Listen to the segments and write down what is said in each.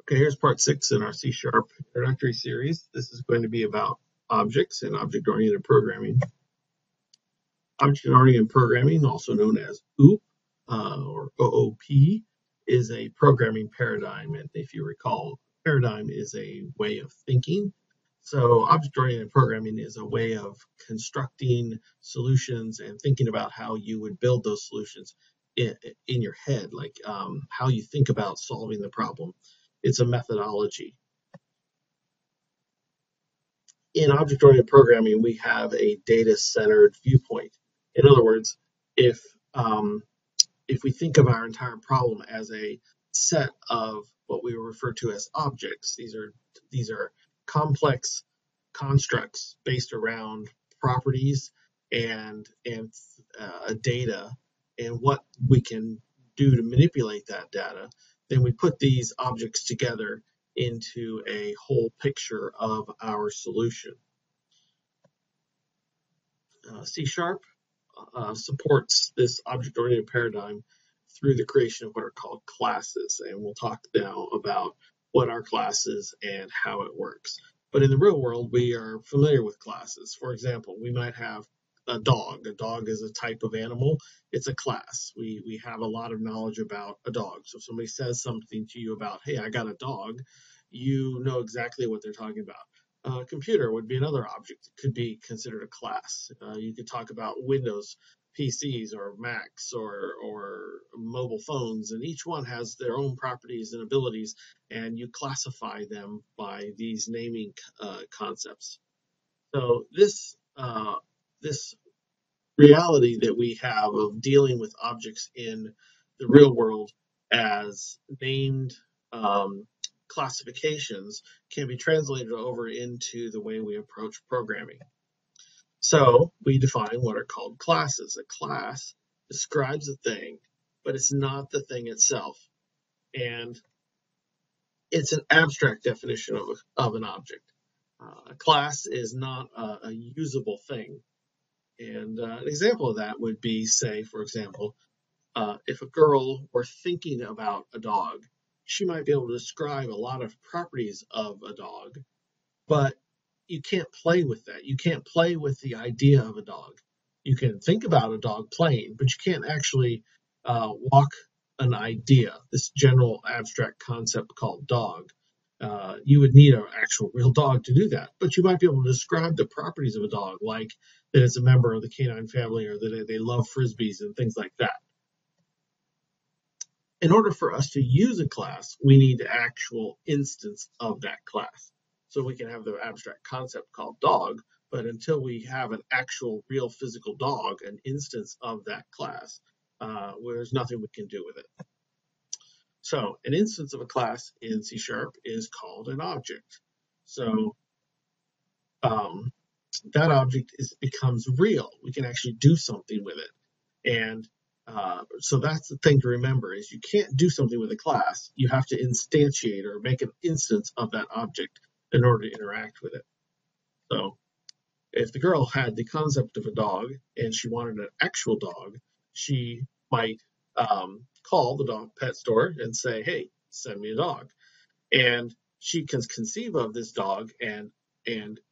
Okay, here's part 6 in our C# introductory series. This is going to be about objects and object-oriented programming. Object-oriented programming, also known as OOP or OOP, is a programming paradigm. And if you recall, paradigm is a way of thinking. So object-oriented programming is a way of constructing solutions and thinking about how you would build those solutions in your head, like how you think about solving the problem. It's a methodology. In object-oriented programming, we have a data-centered viewpoint. In other words, if we think of our entire problem as a set of what we refer to as objects, these are complex constructs based around properties and data and what we can do to manipulate that data, then we put these objects together into a whole picture of our solution. C# supports this object-oriented paradigm through the creation of what are called classes, and we'll talk now about what are classes and how it works. But in the real world, we are familiar with classes. For example, we might have a dog. A dog is a type of animal. It's a class. We have a lot of knowledge about a dog. So if somebody says something to you about, hey, I got a dog, you know exactly what they're talking about. Computer would be another object that could be considered a class. You could talk about Windows PCs or Macs or mobile phones, and each one has their own properties and abilities, and you classify them by these naming concepts. So this reality that we have of dealing with objects in the real world as named classifications can be translated over into the way we approach programming. So we define what are called classes. A class describes a thing, but it's not the thing itself. And it's an abstract definition of an object. A class is not a usable thing. And an example of that would be, say, for example, if a girl were thinking about a dog, she might be able to describe a lot of properties of a dog, but you can't play with that. You can't play with the idea of a dog. You can think about a dog playing, but you can't actually walk an idea, this general abstract concept called dog. You would need an actual real dog to do that, but you might be able to describe the properties of a dog, like that it's a member of the canine family or that they love frisbees and things like that. In order for us to use a class, we need the actual instance of that class. So we can have the abstract concept called dog, but until we have an actual real physical dog, an instance of that class, there's nothing we can do with it. So an instance of a class in C# is called an object. So that object becomes real. We can actually do something with it. And so that's the thing to remember is you can't do something with a class. You have to instantiate or make an instance of that object in order to interact with it. So if the girl had the concept of a dog and she wanted an actual dog, she might call the dog pet store and say, hey, send me a dog. And she can conceive of this dog and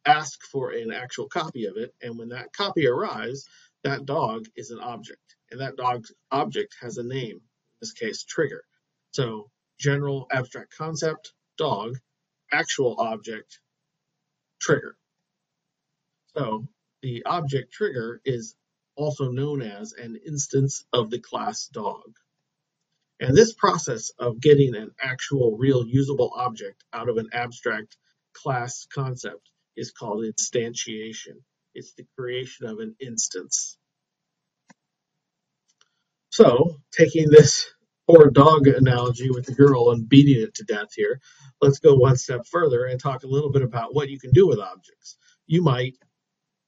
ask for an actual copy of it. And when that copy arrives, that dog is an object. And that dog's object has a name, in this case, trigger. So general abstract concept, dog, actual object, trigger. So the object trigger is also known as an instance of the class dog. And this process of getting an actual real usable object out of an abstract class concept is called instantiation. It's the creation of an instance. So, taking this poor dog analogy with the girl and beating it to death here, let's go one step further and talk a little bit about what you can do with objects. You might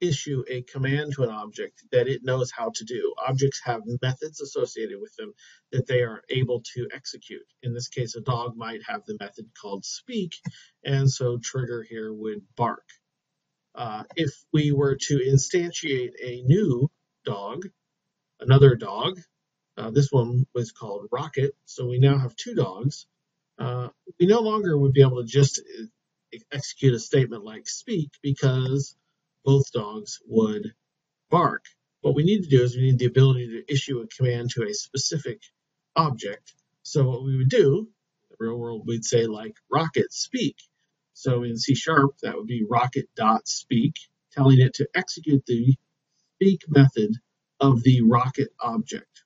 issue a command to an object that it knows how to do. Objects have methods associated with them that they are able to execute. In this case, a dog might have the method called speak, and so trigger here would bark. If we were to instantiate a new dog, another dog, this one was called Rocket, so we now have two dogs. We no longer would be able to just execute a statement like speak because both dogs would bark. What we need to do is we need the ability to issue a command to a specific object. So what we would do, in the real world, we'd say like rocket speak. So in C#, that would be rocket.speak, telling it to execute the speak method of the rocket object.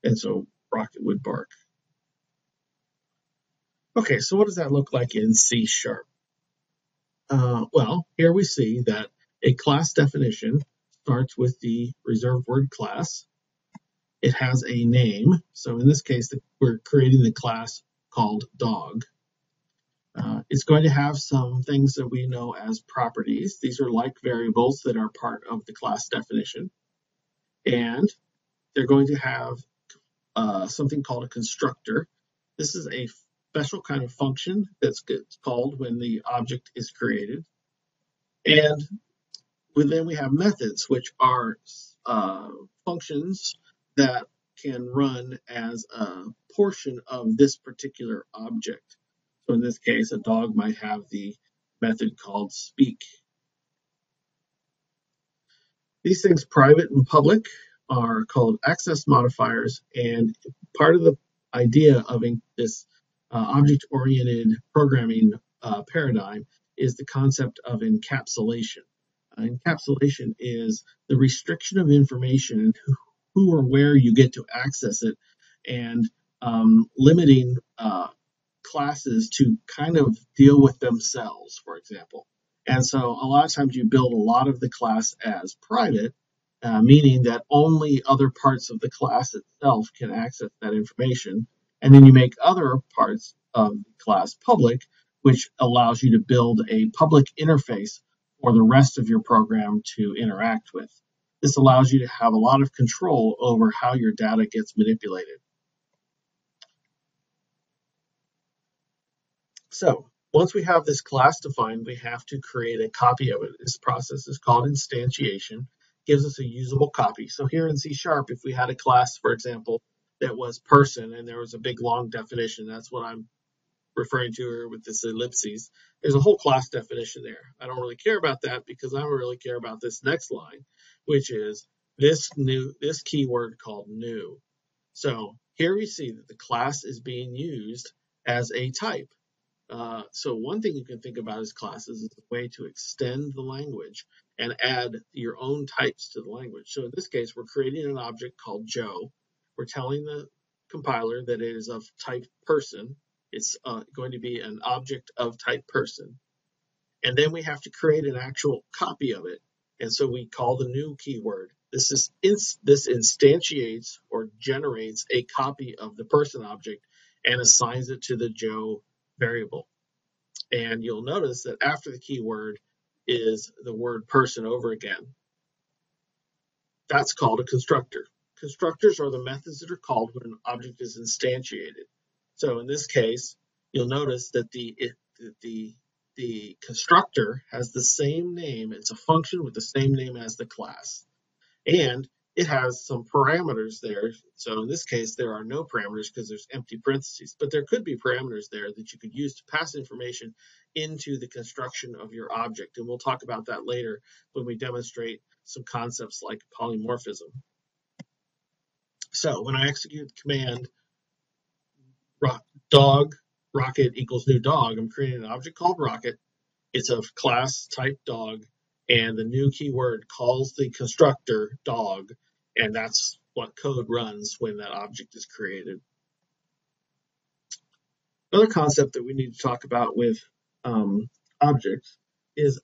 And so rocket would bark. Okay, so what does that look like in C#? Well, here we see that a class definition starts with the reserved word class. It has a name. So in this case, we're creating the class called dog. It's going to have some things that we know as properties. These are like variables that are part of the class definition. And they're going to have something called a constructor. This is a special kind of function that's called when the object is created. And then we have methods, which are functions that can run as a portion of this particular object. So in this case, a dog might have the method called speak. These things, private and public, are called access modifiers, and part of the idea of this object-oriented programming paradigm is the concept of encapsulation. Encapsulation is the restriction of information and who or where you get to access it, and limiting classes to kind of deal with themselves, for example. And so a lot of times you build a lot of the class as private, meaning that only other parts of the class itself can access that information. And then you make other parts of the class public, which allows you to build a public interface for the rest of your program to interact with. This allows you to have a lot of control over how your data gets manipulated. So once we have this class defined, we have to create a copy of it. This process is called instantiation. Gives us a usable copy. So here in C#, if we had a class, for example, that was person and there was a big long definition, that's what I'm referring to here with this ellipses. There's a whole class definition there. I don't really care about that because I don't really care about this next line, which is this keyword called new. So here we see that the class is being used as a type. So one thing you can think about as classes is a way to extend the language and add your own types to the language. So in this case, we're creating an object called Joe. We're telling the compiler that it is of type person. It's going to be an object of type person. And then we have to create an actual copy of it. And so we call the new keyword. This instantiates or generates a copy of the person object and assigns it to the Joe variable. And you'll notice that after the keyword is the word person over again. That's called a constructor. Constructors are the methods that are called when an object is instantiated. So in this case, you'll notice that the constructor has the same name. It's a function with the same name as the class. And it has some parameters there. So in this case, there are no parameters because there's empty parentheses, but there could be parameters there that you could use to pass information into the construction of your object. And we'll talk about that later when we demonstrate some concepts like polymorphism. So when I execute the command dog rocket equals new dog, I'm creating an object called rocket. It's of class type dog, and the new keyword calls the constructor dog, and that's what code runs when that object is created. Another concept that we need to talk about with objects is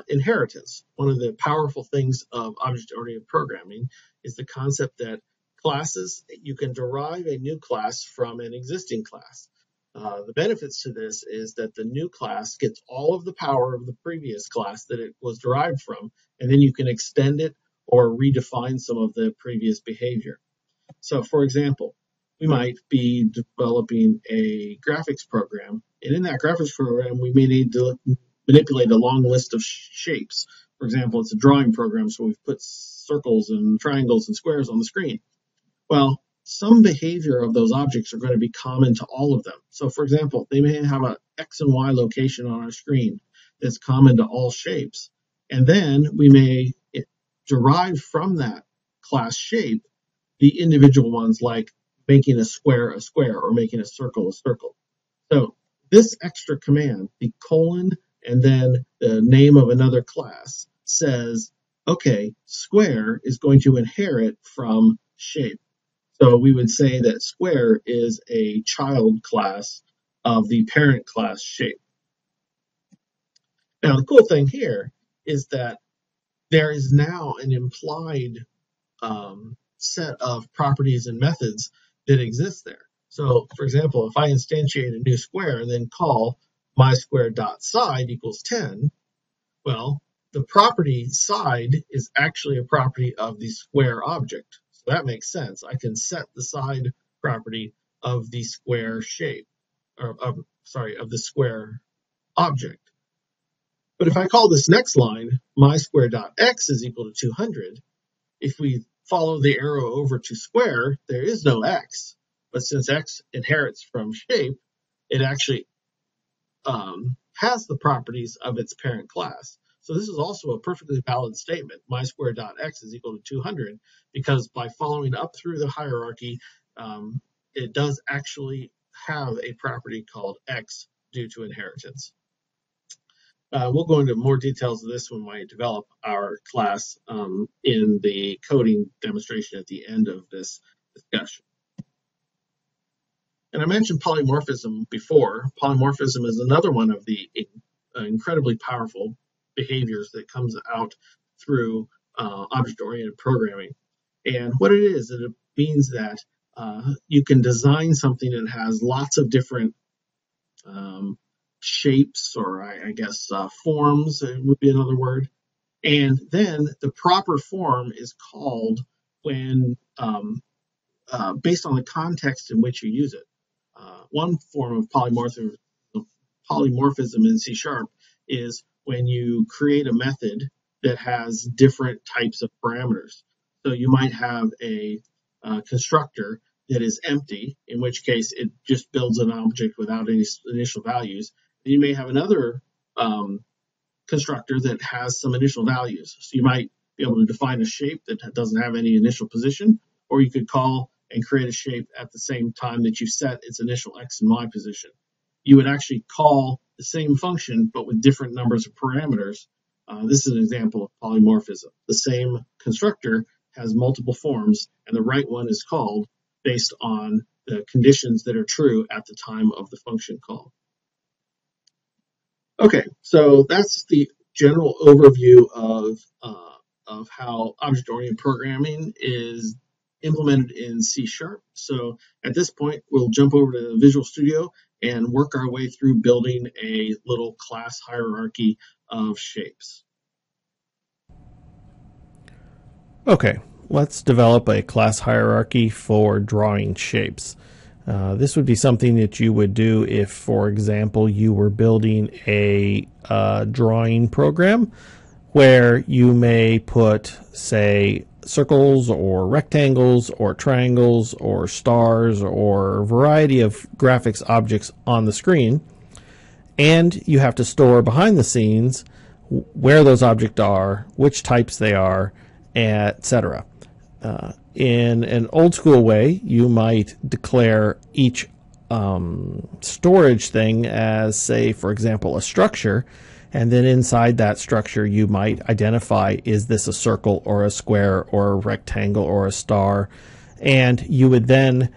inheritance. One of the powerful things of object-oriented programming is the concept that classes, you can derive a new class from an existing class. The benefits to this is that the new class gets all of the power of the previous class that it was derived from, and then you can extend it or redefine some of the previous behavior. So, for example, we might be developing a graphics program, and in that graphics program, we may need to manipulate a long list of shapes. For example, it's a drawing program, so we've put circles and triangles and squares on the screen. Well, some behavior of those objects are going to be common to all of them. So for example, they may have a X and Y location on our screen that's common to all shapes. And then we may derive from that class shape the individual ones, like making a square or making a circle. So this extra command, the colon and then the name of another class, says, okay, square is going to inherit from shape. So we would say that square is a child class of the parent class shape. Now, the cool thing here is that there is now an implied set of properties and methods that exist there. So, for example, if I instantiate a new square and then call mysquare.side equals 10, well, the property side is actually a property of the square object. So that makes sense. I can set the side property of the square shape, or of the square object. But if I call this next line, mysquare.x is equal to 200, if we follow the arrow over to square, there is no x. But since x inherits from shape, it actually has the properties of its parent class. So this is also a perfectly valid statement. mysquare.x is equal to 200, because by following up through the hierarchy, it does actually have a property called x due to inheritance. We'll go into more details of this when we develop our class in the coding demonstration at the end of this discussion. And I mentioned polymorphism before. Polymorphism is another one of the incredibly powerful behaviors that comes out through object-oriented programming. And what it is, it means that you can design something that has lots of different shapes, or I guess forms would be another word. And then the proper form is called when based on the context in which you use it. One form of polymorphism in C# is when you create a method that has different types of parameters. So you might have a constructor that is empty, in which case it just builds an object without any initial values. And you may have another constructor that has some initial values. So you might be able to define a shape that doesn't have any initial position, or you could call and create a shape at the same time that you set its initial x and y position. You would actually call the same function, but with different numbers of parameters. This is an example of polymorphism. The same constructor has multiple forms, and the right one is called based on the conditions that are true at the time of the function call. Okay, so that's the general overview of how object-oriented programming is implemented in C#. So at this point, we'll jump over to Visual Studio and work our way through building a little class hierarchy of shapes. Okay, let's develop a class hierarchy for drawing shapes. This would be something that you would do if, for example, you were building a drawing program where you may put, say, circles or rectangles or triangles or stars or a variety of graphics objects on the screen, and you have to store behind the scenes where those objects are, which types they are, etc. In an old school way, you might declare each storage thing as, say, for example, a structure, and then inside that structure you might identify, is this a circle or a square or a rectangle or a star, and you would then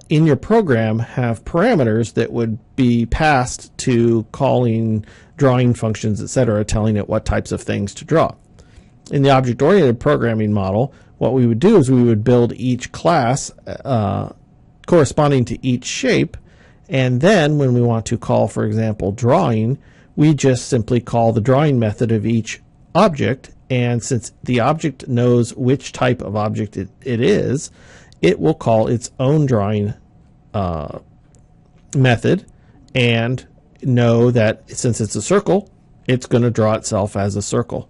in your program have parameters that would be passed to calling drawing functions, etc., telling it what types of things to draw. In the object-oriented programming model, what we would do is we would build each class corresponding to each shape, and then when we want to call, for example, drawing, we just simply call the drawing method of each object, and since the object knows which type of object it is, it will call its own drawing method and know that since it's a circle, it's going to draw itself as a circle.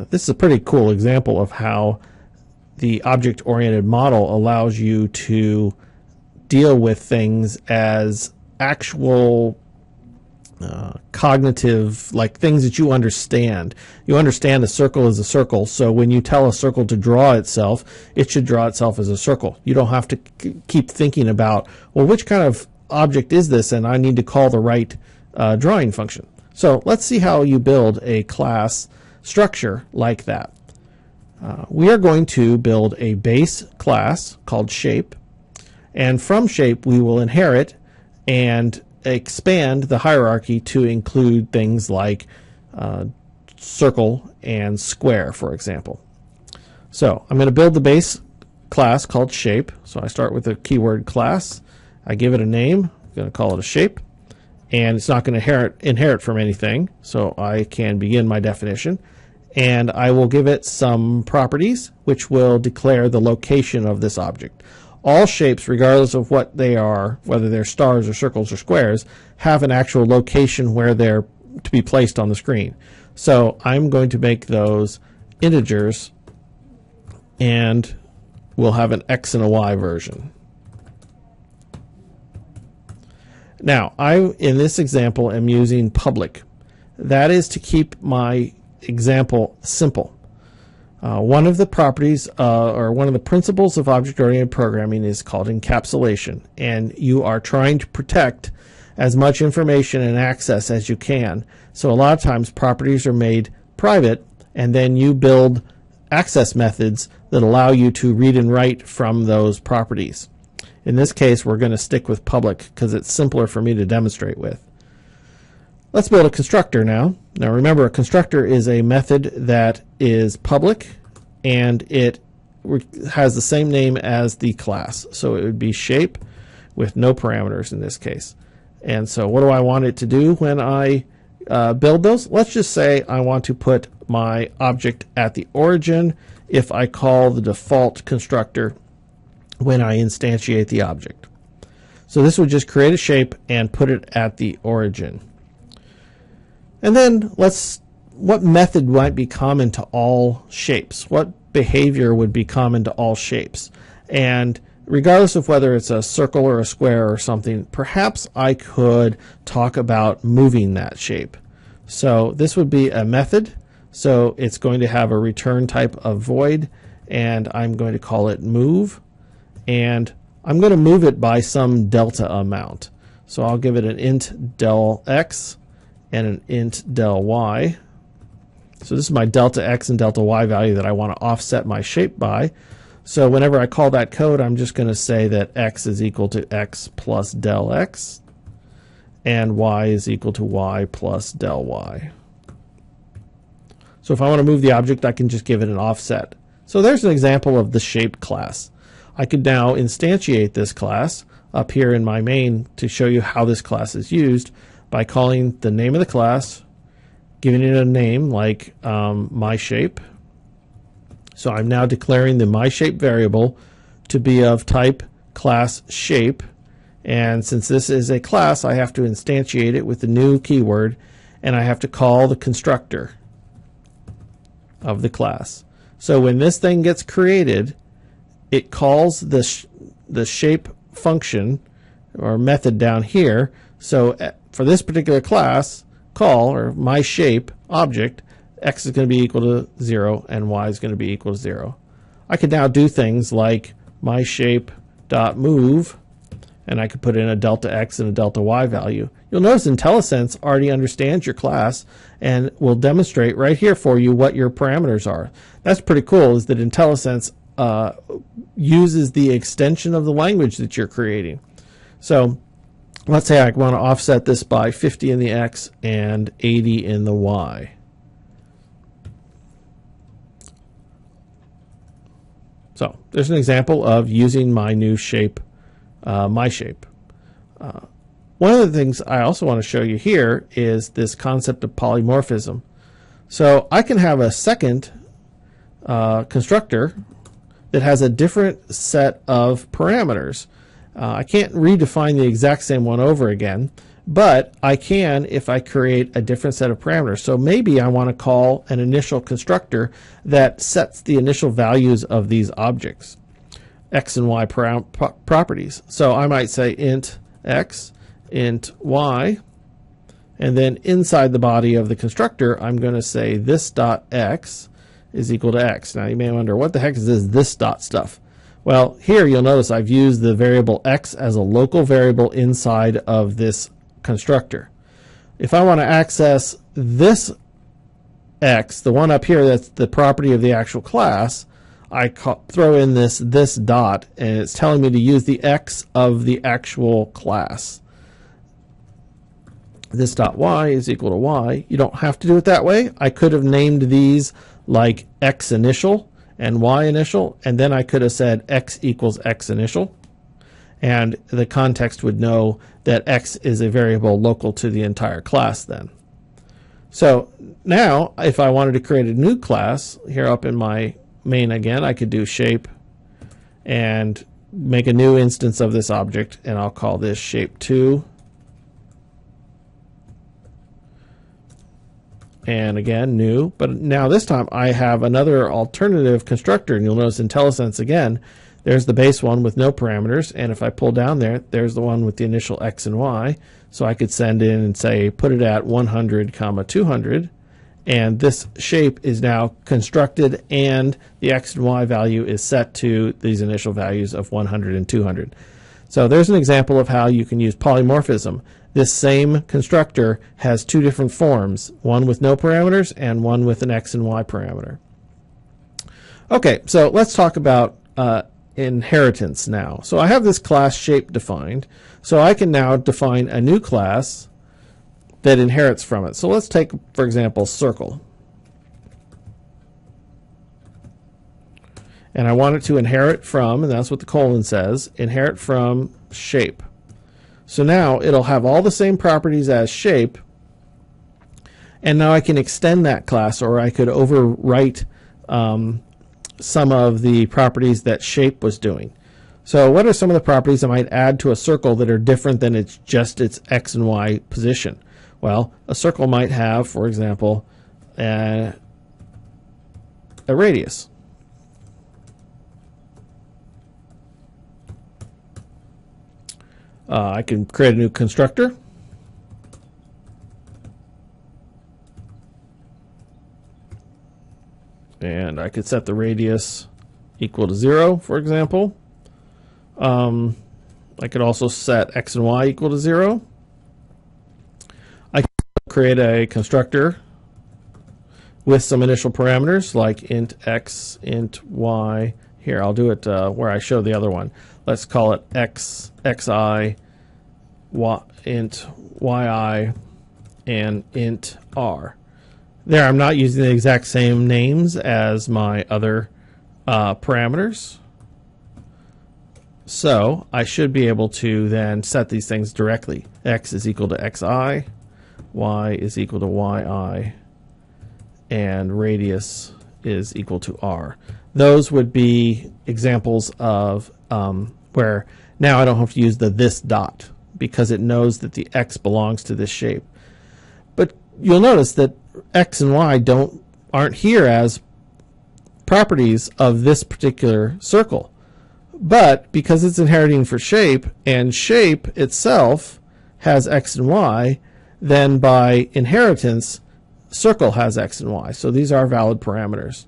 This is a pretty cool example of how the object-oriented model allows you to deal with things as actual cognitive, like things that you understand. You understand a circle is a circle, so when you tell a circle to draw itself, it should draw itself as a circle. You don't have to keep thinking about, well, which kind of object is this, and I need to call the right drawing function. So let's see how you build a class structure like that. We are going to build a base class called shape, and from shape we will inherit and expand the hierarchy to include things like circle and square, for example. So I'm going to build the base class called shape. So I start with the keyword class. I give it a name. I'm going to call it a shape. And it's not going to inherit from anything, so I can begin my definition. And I will give it some properties which will declare the location of this object. All shapes, regardless of what they are, whether they're stars or circles or squares, have an actual location where they're to be placed on the screen. So I'm going to make those integers, and we'll have an X and a Y version. Now, in this example, am using public. That is to keep my example simple. One of the properties or one of the principles of object-oriented programming is called encapsulation, and you are trying to protect as much information and access as you can. So a lot of times properties are made private, and then you build access methods that allow you to read and write from those properties. In this case, we're going to stick with public because it's simpler for me to demonstrate with. Let's build a constructor now. Now remember, a constructor is a method that is public and it has the same name as the class. So it would be shape with no parameters in this case. And so what do I want it to do when I build those? Let's just say I want to put my object at the origin if I call the default constructor when I instantiate the object. So this would just create a shape and put it at the origin. And then what method might be common to all shapes? What behavior would be common to all shapes? And regardless of whether it's a circle or a square or something, perhaps I could talk about moving that shape. So this would be a method. So it's going to have a return type of void, and I'm going to call it move. And I'm going to move it by some delta amount. So I'll give it an int del x and an int del y. So this is my delta x and delta y value that I want to offset my shape by. So whenever I call that code, I'm just going to say that x is equal to x plus del x and y is equal to y plus del y. So if I want to move the object, I can just give it an offset. So there's an example of the shape class. I could now instantiate this class up here in my main to show you how this class is used by calling the name of the class, giving it a name like myShape. So I'm now declaring the myShape variable to be of type class shape, and since this is a class, I have to instantiate it with the new keyword, and I have to call the constructor of the class. So when this thing gets created, it calls the shape function or method down here. So for this particular class call, or myShape object, x is going to be equal to 0 and y is going to be equal to 0. I could now do things like myShape.move, and I could put in a delta x and a delta y value. You'll notice IntelliSense already understands your class and will demonstrate right here for you what your parameters are. That's pretty cool, is that IntelliSense uses the extension of the language that you're creating. So let's say I want to offset this by 50 in the x and 80 in the y. So there's an example of using my new shape, myShape. One of the things I also want to show you here is this concept of polymorphism. So I can have a second constructor that has a different set of parameters. I can't redefine the exact same one over again, But I can if I create a different set of parameters. So maybe I want to call an initial constructor that sets the initial values of these objects, x and y properties. So I might say int x, int y, and then inside the body of the constructor, I'm going to say this dot x is equal to x. Now you may wonder, what the heck is this dot stuff? Well, here you'll notice I've used the variable x as a local variable inside of this constructor. If I want to access this x, the one up here that's the property of the actual class, I throw in this dot, and it's telling me to use the x of the actual class. This dot y is equal to y. You don't have to do it that way. I could have named these like x initial and y initial, and then I could have said x equals x initial, and the context would know that x is a variable local to the entire class then. So now if I wanted to create a new class, here up in my main again, I could do shape and make a new instance of this object, and I'll call this shape2. And again, new, but now this time I have another alternative constructor, and you'll notice IntelliSense again, there's the base one with no parameters, and if I pull down there, there's the one with the initial x and y. So I could send in and say, put it at 100, 200, and this shape is now constructed, and the x and y value is set to these initial values of 100 and 200. So there's an example of how you can use polymorphism. This same constructor has two different forms, one with no parameters and one with an x and y parameter. Okay, so let's talk about inheritance now. So I have this class shape defined, so I can now define a new class that inherits from it. So let's take, for example, circle. And I want it to inherit from, and that's what the colon says, inherit from shape. So now it'll have all the same properties as shape, and now I can extend that class, or I could overwrite some of the properties that shape was doing. So what are some of the properties I might add to a circle that are different than its x and y position? Well, a circle might have, for example, a radius. I can create a new constructor. And I could set the radius equal to 0, for example. I could also set x and y equal to 0. I could create a constructor with some initial parameters like int x, int y. Here, I'll do it where I show the other one. Let's call it xi, int yi, and int r. There, I'm not using the exact same names as my other parameters. So I should be able to then set these things directly. X is equal to xi, y is equal to yi, and radius is equal to r. Those would be examples of where now I don't have to use the this dot because it knows that the x belongs to this shape. But you'll notice that x and y aren't here as properties of this particular circle. But because it's inheriting for shape, and shape itself has x and y, then by inheritance, circle has x and y. So these are valid parameters.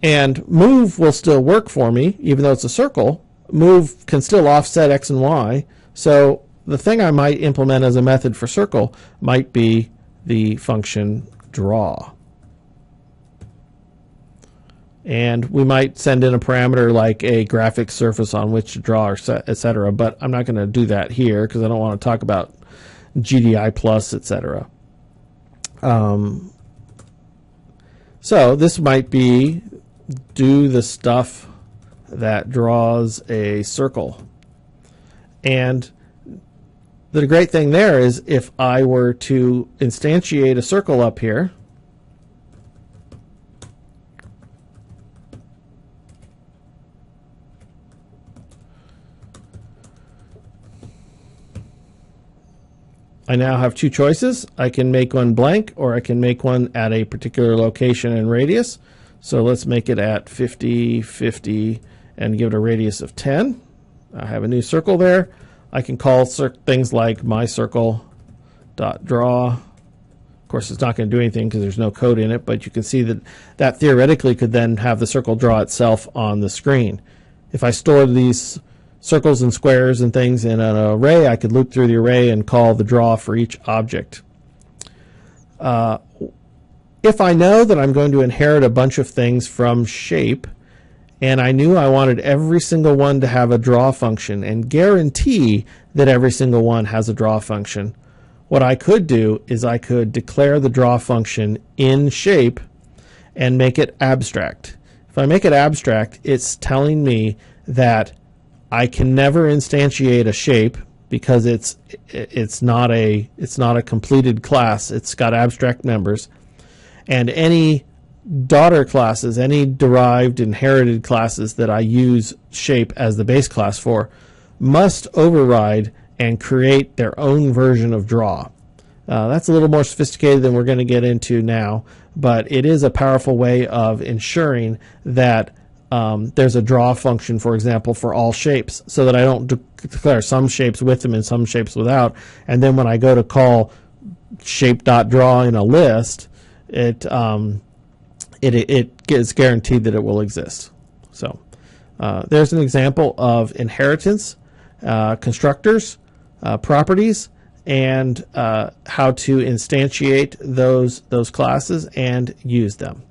And move will still work for me, even though it's a circle. Move can still offset x and y. So the thing I might implement as a method for circle might be the function draw. And we might send in a parameter like a graphic surface on which to draw, etc. But I'm not going to do that here because I don't want to talk about GDI plus, etc. So this might be do the stuff that draws a circle. And the great thing there is if I were to instantiate a circle up here, I now have two choices. I can make one blank, or I can make one at a particular location and radius. So let's make it at 50, 50, and give it a radius of 10. I have a new circle there. I can call things like myCircle.draw. Of course, it's not going to do anything because there's no code in it, but you can see that that theoretically could then have the circle draw itself on the screen. If I stored these circles and squares and things in an array, I could loop through the array and call the draw for each object. If I know that I'm going to inherit a bunch of things from shape, and I knew I wanted every single one to have a draw function and guarantee that every single one has a draw function, what I could do is I could declare the draw function in shape and make it abstract. If I make it abstract, it's telling me that I can never instantiate a shape because it's not a completed class. It's got abstract members, and any daughter classes, any derived inherited classes that I use shape as the base class for, must override and create their own version of draw. That's a little more sophisticated than we're going to get into now, but it is a powerful way of ensuring that there's a draw function, for example, for all shapes, so that I don't declare some shapes with them and some shapes without, and then when I go to call shape.draw in a list, it is guaranteed that it will exist. So there's an example of inheritance, constructors, properties, and how to instantiate those classes and use them.